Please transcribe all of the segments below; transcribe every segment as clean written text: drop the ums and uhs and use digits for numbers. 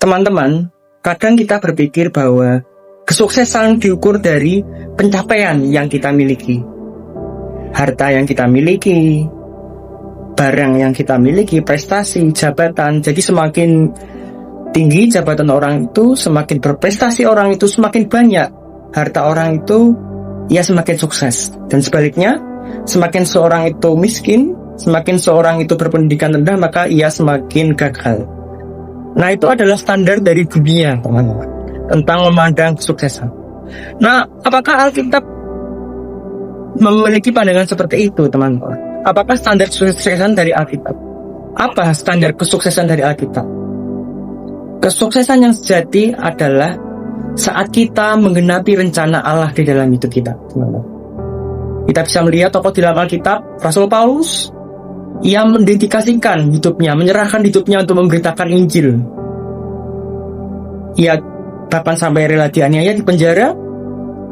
Teman-teman, kadang kita berpikir bahwa kesuksesan diukur dari pencapaian yang kita miliki. Harta yang kita miliki, barang yang kita miliki, prestasi, jabatan. Jadi semakin tinggi jabatan orang itu, semakin berprestasi orang itu, semakin banyak harta orang itu, ia semakin sukses. Dan sebaliknya, semakin seorang itu miskin, semakin seorang itu berpendidikan rendah, maka ia semakin gagal. Nah, itu adalah standar dari dunia, teman-teman, tentang memandang kesuksesan. Nah, apakah Alkitab memiliki pandangan seperti itu, teman-teman? Apakah standar kesuksesan dari Alkitab? Apa standar kesuksesan dari Alkitab? Kesuksesan yang sejati adalah saat kita menggenapi rencana Allah di dalam hidup kita, teman-teman. Kita bisa melihat tokoh di dalam Alkitab, Rasul Paulus, ia mendedikasikan hidupnya, menyerahkan hidupnya untuk memberitakan Injil. Ia bahkan sampai rela dianiaya di penjara.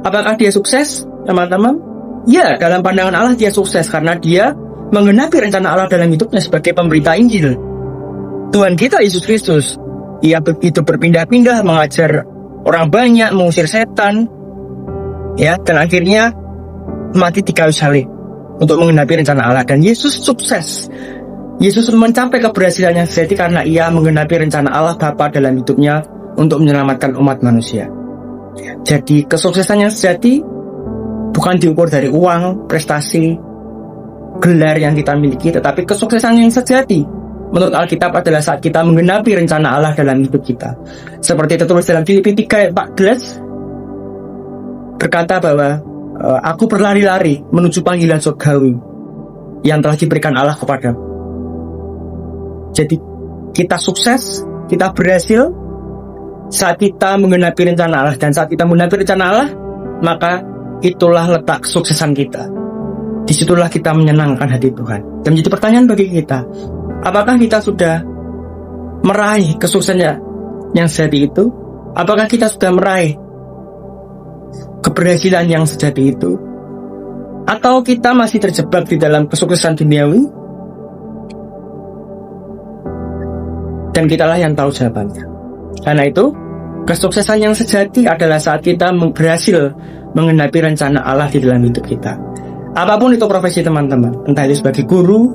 Apakah dia sukses, teman-teman? Ya, dalam pandangan Allah dia sukses karena dia menggenapi rencana Allah dalam hidupnya sebagai pemberita Injil. Tuhan kita Yesus Kristus, ia hidup berpindah-pindah, mengajar orang banyak, mengusir setan, ya, dan akhirnya mati di kayu salib untuk menggenapi rencana Allah. Dan Yesus sukses. Yesus mencapai keberhasilan yang sejati karena ia menggenapi rencana Allah Bapa dalam hidupnya untuk menyelamatkan umat manusia. Jadi kesuksesan yang sejati bukan diukur dari uang, prestasi, gelar yang kita miliki, tetapi kesuksesan yang sejati menurut Alkitab adalah saat kita menggenapi rencana Allah dalam hidup kita. Seperti tertulis dalam Filipi 3:14 berkata bahwa aku berlari-lari menuju panggilan surgawi yang telah diberikan Allah kepada. Jadi kita sukses, kita berhasil saat kita menggenapi rencana Allah. Dan saat kita menggenapi rencana Allah, maka itulah letak kesuksesan kita. Disitulah kita menyenangkan hati Tuhan. Dan menjadi pertanyaan bagi kita, apakah kita sudah meraih kesuksesan yang sejati itu? Apakah kita sudah meraih keberhasilan yang sejati itu? Atau kita masih terjebak di dalam kesuksesan duniawi? Dan kitalah yang tahu jawabannya. Karena itu, kesuksesan yang sejati adalah saat kita berhasil menggenapi rencana Allah di dalam hidup kita. Apapun itu profesi teman-teman, entah itu sebagai guru,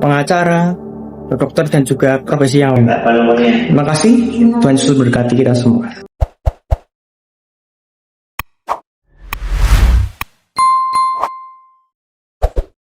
pengacara, dokter, dan juga profesi yang lain. Terima kasih, Tuhan Yesus berkati kita semua.